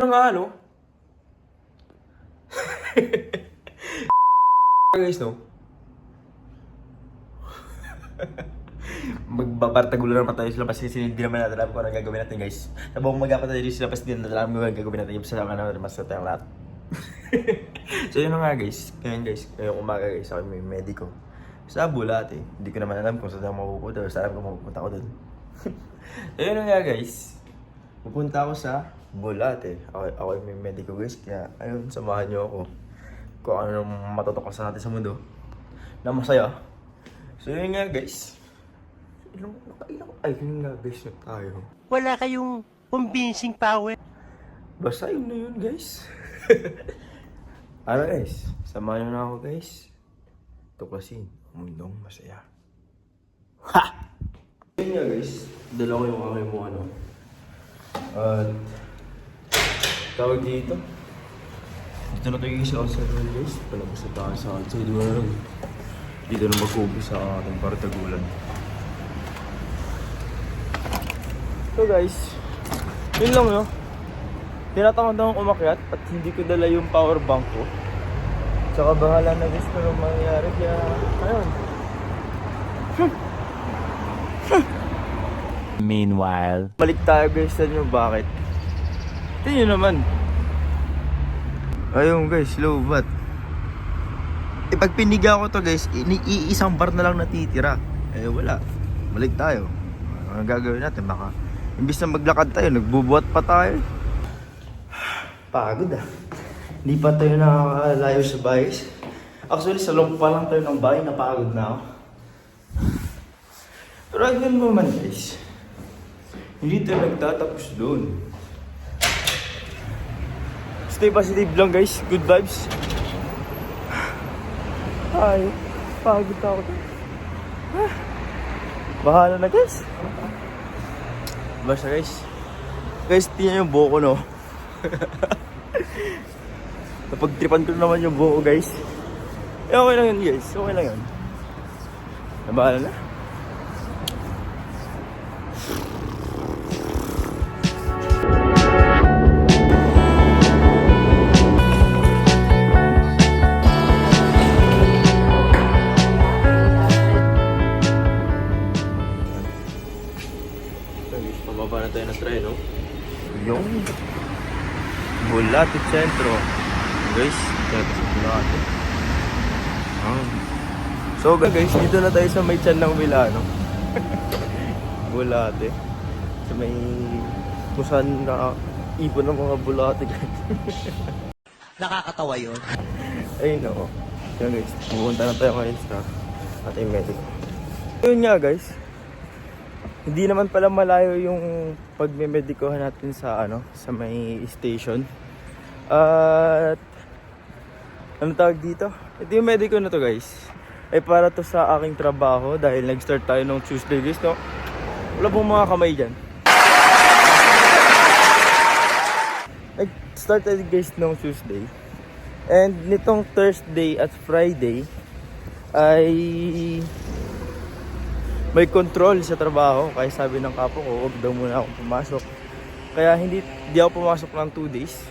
Ano nga, no? Guys, no? Magbabartagulo naman tayo sila kasi hindi naman natin alam kung ano gagawin natin, guys. Sa buong mag-apat tayo sila kasi hindi natin alam kung ano gagawin natin. Yung sa naman mas natin ang lahat. So yun nga, guys. Ngayon, guys, ngayong umaga, guys, ako may mediko sa Bulate. Hindi ko naman alam kung saan ako mapupunta. Basta alam ko mapupunta ako dun. So yun nga, guys. Pupunta ako sa Bulate. Ako may mediko, guys. Kaya ayun, samahan niyo ako kung ano matutuklasan natin sa mundo na masaya. So yun nga, guys. Ilang yun nga, guys, na tayo. Wala kayong convincing power. Basta yun na yun, guys. Ano, guys? Samahan nyo na ako, guys. Tuklasin ang mundong masaya. Ha! Yun nga, guys. Dala ko yung aking mo, ano. At tawag dito. Dito na tayo sa outside, guys. Palabas na tayo sa outside. Dito na mag-ubos sa ating partagulan. So guys, yun lang yun. Tinatakot akong umakyat at hindi ko dala yung power bank ko. Tsaka bahala na guys kung anong mangyayari. Kaya, ayun. Meanwhile, Balik tayo guys sa inyo bakit. Ito yun naman. Ayun guys, low bat. Pag piniga ko to guys, iisang bar na lang natitira. Eh wala. Balik tayo. Ang gagawin natin baka imbis na maglakad tayo, nagbubuhat pa tayo. Pagod ah. Hindi pa tayo nakakalayo sa bahay. Actually, sa loob pa lang tayo ng bahay, napagod na ako. Pero agad mo man guys, hindi tayo nagtatapos doon. Stay positive lang guys, good vibes. Ay, pagod ako. Bahala na guys. Basta guys. Guys, tingnan yung buhok ko, no? Napagtripan ko naman yung buhok ko, guys. Eh, okay lang yun, guys. Okay lang yun. Nabahala na. Pababa na tayo ng tren, no? Yung Bulate Sentro. Guys, dito sa Bulate. So guys, dito na tayo sa may tiyan ng Milano. Bulate. Sa may kung saan ipon ng mga Bulate, guys. nakakatawa yun. Ayun, no. Yan guys, pupunta na tayo ngayon sa ating medico. Yun nga guys, hindi naman pala malayo yung pagme-medikohan natin sa sa may station. At ano tawag dito? Ito yung medico na to guys. Ay para to sa aking trabaho dahil nag-start tayo nung Tuesday guys, no? Wala pong mga kamay dyan. Nag-start tayo guys nung Tuesday. And nitong Thursday at Friday ay may control sa trabaho, kaya sabi ng kapo ko, huwag daw muna akong pumasok. Kaya hindi ako pumasok ng 2 days.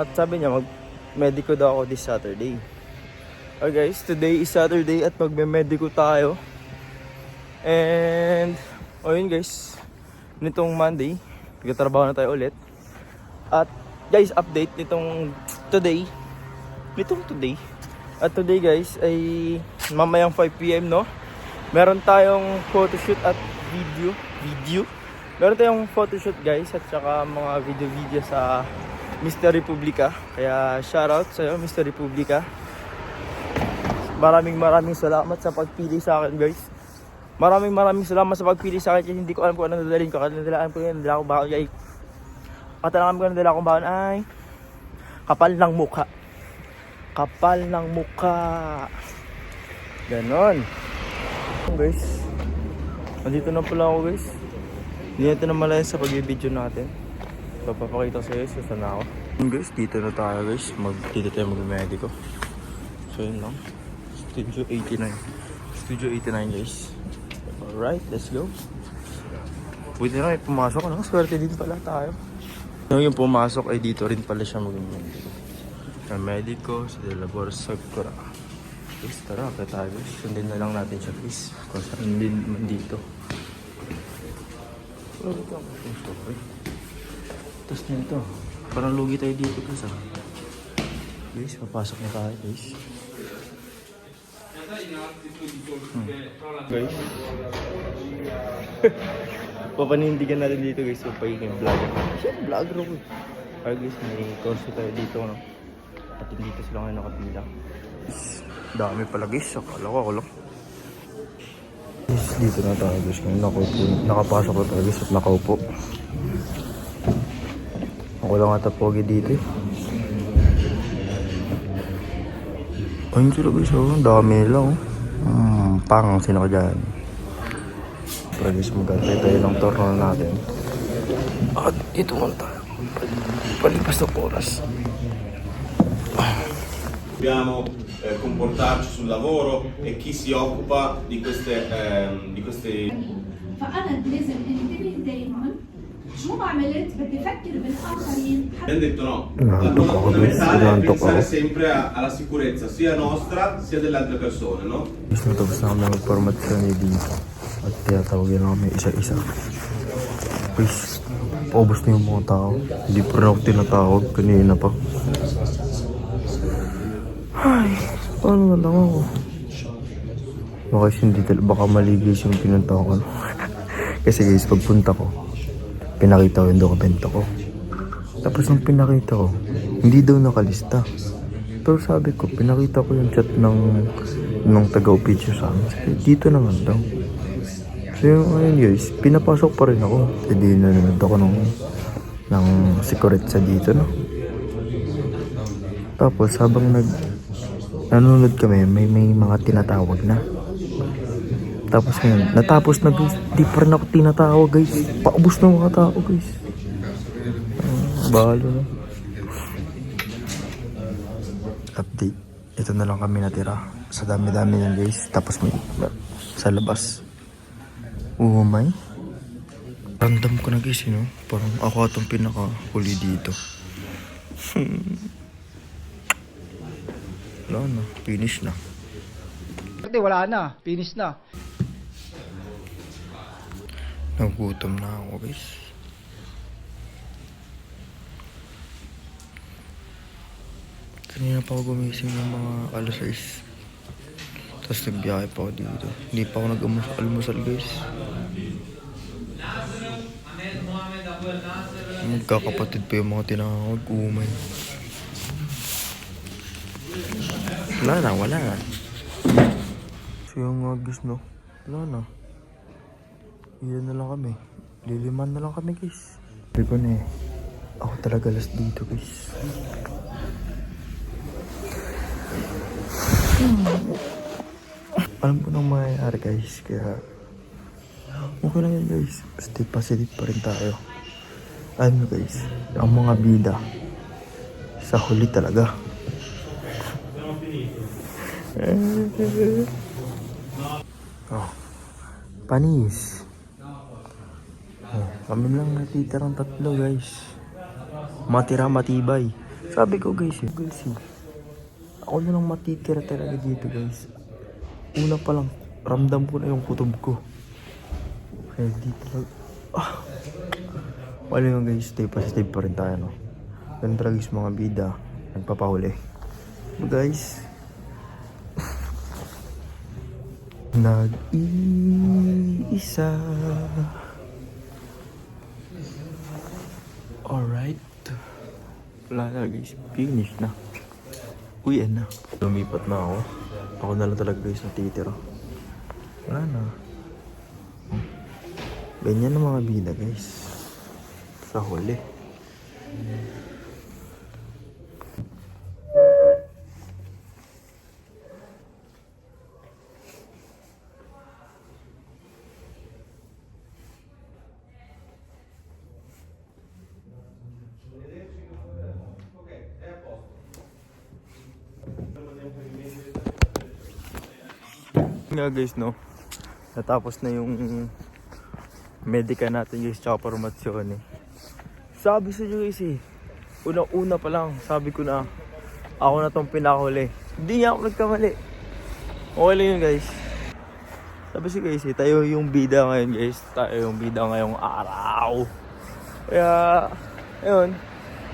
At sabi niya, mag-medico daw ako this Saturday. Okay guys, today is Saturday at magme-medico tayo. And, yun guys, nitong Monday, nagtatrabaho na tayo ulit. At guys, update nitong today. At today guys, ay mamayang 5 PM, no? Meron tayong photoshoot at video. Meron tayong photoshoot guys at saka mga video sa Mr. Republica. Kaya shoutout sa iyo Mr. Republica. Maraming salamat sa pagpili sa akin guys. Maraming salamat sa pagpili sa akin kasi hindi ko alam kung ano dadalhin ko. Nadala ko akong baon ay katalangan ko nadala akong baon ay kapal ng mukha. Ganon. Guys, nandito na pala ako guys. Hindi natin na malaya sa pag-video natin. Papapakita ko sa iyo saan ako. Guys, dito na tayo guys. Dito tayo mag-medico. So yun lang. Studio 89 guys. Alright, let's go. Pwede na pumasok, no? Swerte din pala tayo. Yung pumasok ay dito rin pala siya mag-medico. Sa medico, sa labor sa kura. Guys, tara, kaya tayo guys. Sundin na lang natin siya guys. Kung saan din man dito. Tapos na ito. Parang lugi tayo dito guys ah. Guys, papasok na tayo guys. Guys. Papanindigan natin dito guys. So, pagiging vlogger. Siya, vlogger ako eh. Kaya guys, may course tayo dito no. At dito sila ngayon nakapila. Dami pala guys. Akala ko ako lang. Guys, dito na tayo guys. Ngayon nakapasok na tayo guys at nakaupo. Ako lang ata pogi dito eh. Ayun sila guys, oh. Dami lang oh. Pang, sino ka dyan? Pero guys, magantay tayo ng turno natin. At dito muna tayo. Palipas na oras. Dobbiamo comportarci sul lavoro e chi si occupa di queste فأنا لازم انتبه دايما شو ما عملت بدي افكر بالاخرين abbiamo detto no, No, la cosa tocco, fondamentale è tocco. pensare sempre alla sicurezza sia nostra sia delle altre persone, no? Guys, natapos na kami mag-formasyon ni dito. At tinatawagin na kami isa-isa. Guys, paubos na yung mga tao. Hindi pa rin ako tinatawag kanina pa. Ay, paano na lang ako? Baka hindi baka mali guys yung pinunta ko. Kasi guys, pagpunta ko, pinakita ko yung dokumento ko. Tapos nung pinakita ko, hindi daw nakalista. Pero sabi ko, pinakita ko yung chat ng taga-opitio sa amin. Sabi, dito naman daw. So yung ayun guys, pinapasok pa rin ako. Hindi nanonood ako ng sikuritsa dito, no? Tapos habang nanonood kami, may mga tinatawag na. Tapos ngayon, natapos na guys. Di pa rin ako tinatawag guys. Paubos na mga tao guys. Bahalo na. Update. Ito na lang kami natira. Sa dami-dami yan guys. Tapos may sa labas. Umay. Random ko na guys, you know? Parang ako atong pinaka-huli dito. Wala na. Finish na. Wala na, finish na. Nagutom na ako guys. Kanina pa ako gumising ng mga alas 6. Tapos nagbiyahe pa ako dito. Hindi pa ako nag-almusal guys. Magkakapatid pa yung mga tinawag. Umay. Wala na. So yung guys no. Wala na. Iyan na lang kami. Liliman na lang kami guys. Sabi ko na eh. Ako talaga last dito guys. Alam ko nang mangyayari guys. Kaya okay lang yan guys. Stay positive pa rin tayo. Alam nyo guys. Ang mga bida sa huli talaga. Oh. Panis. Kami lang natitirang tatlo guys. Matira matibay. Sabi ko guys ako na lang matitira talaga dito guys. Una pa lang ramdam ko na yung kutob ko. Kaya dito lang wala yung guys. Stay positive pa rin tayo no. Ganda guys mga bida. Nagpapahuli. But guys nag-iisa. Alright. Wala na guys. Finish na. Uwi na. Lumipat na ako. Ako na lang talaga guys natitira. Wala na. Ganyan ang mga bida guys. Sa huli. Nga guys no, natapos na yung medica natin guys tsaka formasyon eh. sabi sa inyo guys eh. Una-una pa lang, sabi ko na ako na tong pinakahuli. Hindi nga ako nagkamali. Okay lang yun guys. Sabi si guys eh, tayo yung bida ngayon guys. Tayo yung bida ngayong araw. Kaya, ayun.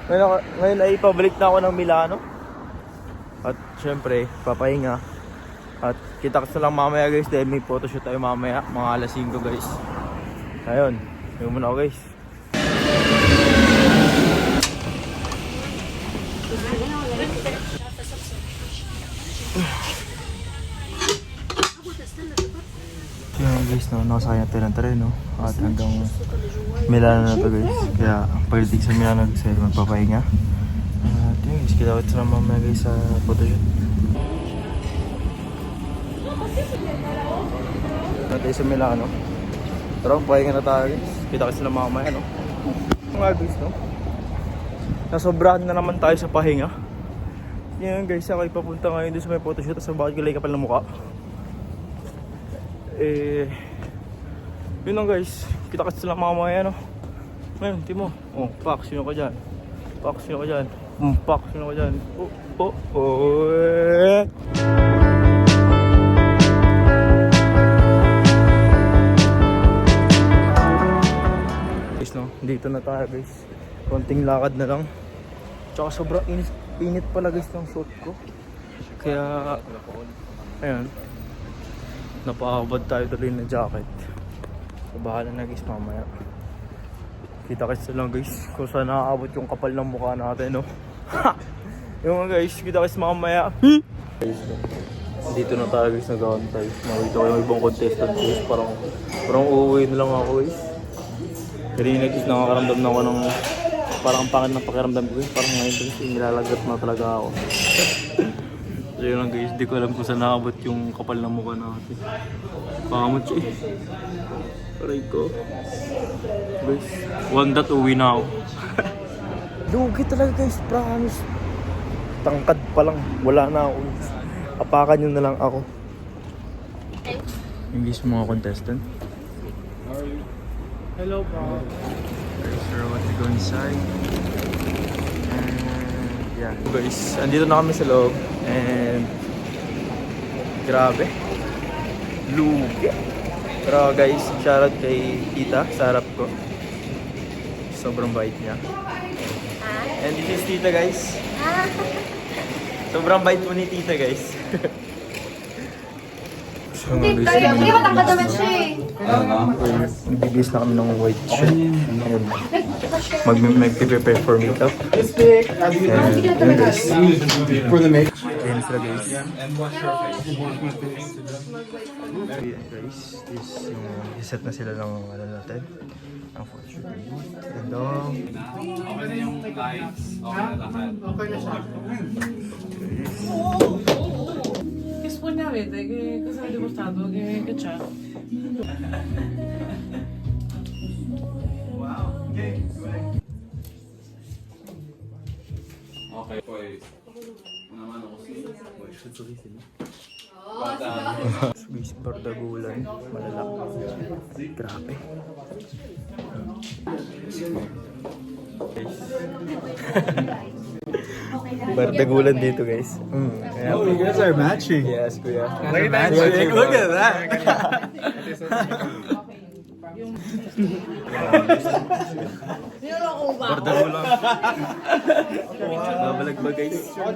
Ngayon ay pabalik na ako ng Milano. At syempre, papahinga. At kita ko lang mamaya guys dahil may photoshoot tayo mamaya. Mga alas 5 guys. Ayun, yun muna ako guys. Yan guys, no, nakasakyan tayo ng tren, no? At hanggang Milano na to guys. Kaya pagdating sa Milano guys, magpapahinga. At yun guys, kita-kits na mamaya guys sa photoshoot. Na tayo sa Milano. Pero pahinga na tayo guys. Kita-kits na mamaya, no? Mga guys, no? Nasobrahan na naman tayo sa pahinga. Yan guys, ako ipapunta ngayon doon sa may photoshoot. Tapos bakit galay kapal ng mukha. Yun lang guys, kita-kits lang mamaya, no? Ngayon, timo. Oh, pak, sino ka dyan? Pak, sino ka dyan? Pak, sino ka dyan? Guys, no? Dito na tayo guys. Konting lakad na lang. Tsaka sobrang init pala guys ng suot ko. Kaya, ayun. Napahabad tayo tuloy ng jacket. So, bahala na guys mamaya. Kita-kits lang guys kung saan nakaabot yung kapal ng mukha natin, no? Yung guys, kita-kits mamaya. Guys, dito na tayo guys, nag-aantay. Nakita ko yung ibang contestant guys. Parang uuwi na lang ako guys. Kanina guys, nakakaramdam na ako ng parang pangit na pakiramdam ko guys. Parang ngayon guys, nilalagat na talaga ako. So yun lang guys, di ko alam kung saan nakabot yung kapal ng mukha natin. Pangamot siya eh. Aray ko. Guys, one dot uwi na ako. Lugi talaga guys, promise. Tangkad pa lang, wala na ako. Apakan nyo na lang ako. Yung guys, mga contestant. Hello po. Sir, what to go inside? Yeah, guys, andito na kami sa loob. And grabe. Lugi. Pero guys, shoutout kay tita sa harap ko. Sobrang bait niya. And this is tita guys. Sobrang bait mo ni tita guys. Hindi ba tangkad naman siya eh? Nagbibis na kami ng white shirt. Ayun. Mag-prepare for makeup. And yun guys. For the make. Ayan sila guys. Ayan guys. This yung iset na sila ng ano natin. Ang photoshoot. And Okay na yung lights. Okay na lahat. Okay na siya. Che spugna avete? Che cosa avete portato? Che c'è? Okay, pues. Una mano così. Guys, bardagulan. Malala. Grabe. Bardagulan dito guys. Oh, you guys are matching. Yes, kuya. Look at that. Bardagulan. Babalag ba guys? Hi!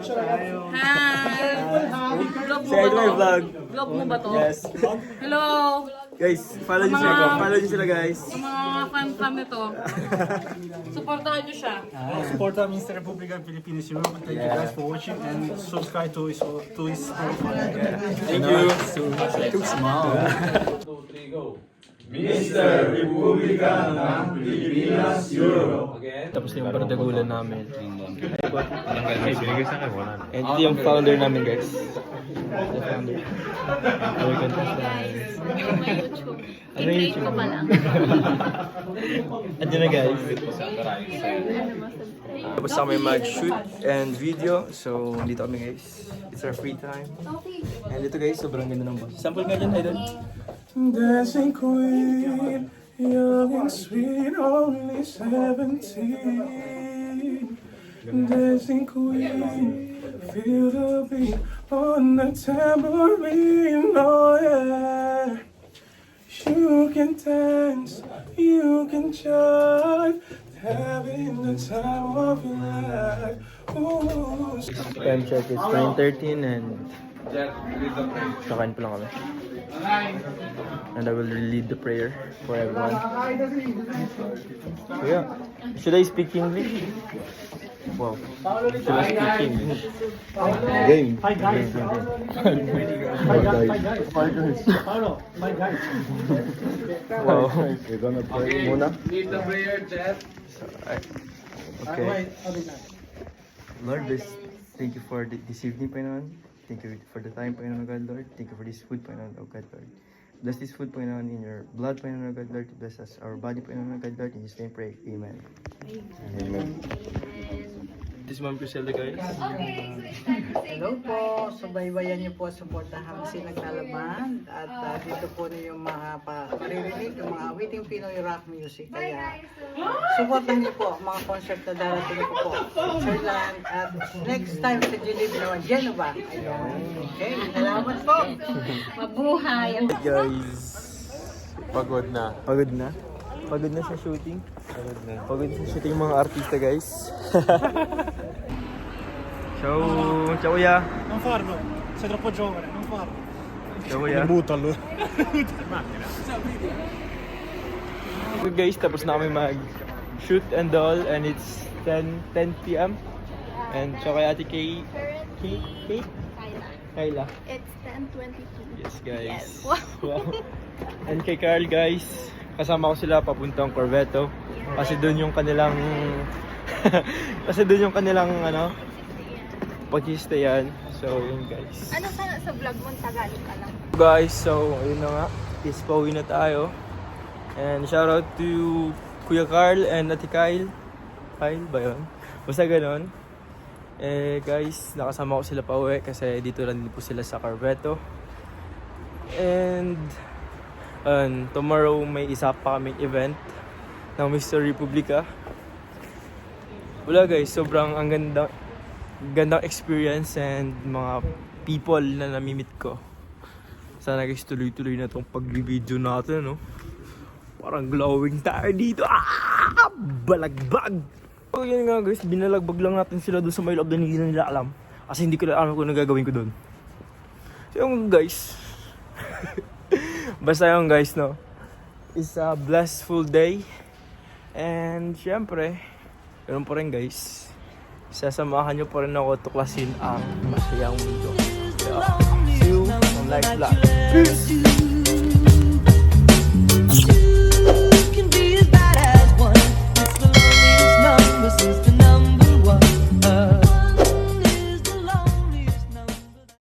Vlog mo Say hi to ba my to? vlog. Vlog mo ba to? Yes. Hello! Guys, follow nyo sila. Follow nyo sila guys. Sa mga fan nito, supportahan nyo siya. Support Mr. Republican Philippines Europe. And thank you guys for watching and subscribe to his profile. Thank you. Too small. Tapos yung bardagulan namin. And ito yung founder namin guys. The founder. Our contestants. May YouTube. Ano yung YouTube? Ko pa lang. Andiyan na guys. Tapos kami mag-shoot and video. So, dito kami guys. It's our free time. Okay. And ito guys, sobrang ganda ng boss. Sample nga dyan, Idol. Dancing Queen young and sweet, only 17. Dancing queen, feel the beat on the tambourine, oh yeah. You can dance, you can jive, having the time of your life. Ooh. Time check is 9:13 and kakain pa lang kami. And I will lead the prayer for everyone. So yeah, should I speak English? Wow. Should I speak English? Game. Hi guys. Game. Hi guys. Hi guys. Wow. You're gonna pray muna? Lead the prayer, Jeff. Okay. Lord, thank you for this evening, Panginoon. Thank you for the time, Panginoon God, Lord. Thank you for this food, Panginoon, oh God, Lord. Bless this food, Panginoon, in your blood, Panginoon, God, Lord. Bless us, our body, Panginoon, God, Lord. In His name, pray. Amen. Amen. This is Ma'am Priscilla, guys. Hello po, subaybayan niyo po, supportahan si Naglalaban at dito po niyo yung mga maririnig, yung mga awiting Pinoy rock music. Kaya supportahan niyo po ang mga concert na darating ko po sa Switzerland at next time sa Geneva naman, Genova. Ayun. Okay, salamat po. Mabuhay! Guys, pagod na. Pagod na? Pagod na sa shooting? Pagod sa shooting mga artista, guys. Ciao kuya. Non farlo, sei troppo giovane, non farlo. Ciao kuya. Buttalo. So guys, tapos na kami mag-shoot and all and it's 10 p.m. And ciao kay Ate Kay. Kayla. It's 10:22. Yes guys. Yes. Wow. And kay Carl guys, kasama ko sila papuntang Corvetto. Kasi doon yung kanilang ano, pag-i-stayan. So yun guys. Ano sana sa vlog mo? Tagalog ka lang. Guys, so ayun na nga. Is pauwi na tayo. And shout out to Kuya Carl and Ate Kyle. Kyle ba yun? Basta ganon. Eh guys, nakasama ko sila pauwi kasi dito lang din po sila sa Corvetto. And tomorrow may isa pa kaming event ng Mr. Republica. Wala guys, sobrang ang gandang experience and mga people na namimit ko. Sana guys tuloy-tuloy na tong pag-video natin, no? Parang glowing tayo dito. Balagbag! So yun nga guys, binalagbag lang natin sila doon sa may loob na hindi nila alam. Kasi hindi ko alam kung ano gagawin ko doon. So yung guys, basta yung guys, no? It's a blissful day. And syempre, ganoon pa rin guys, sasamahan nyo pa rin ako tuklasin ang masayang mundo. See you on Life Vlog. Peace!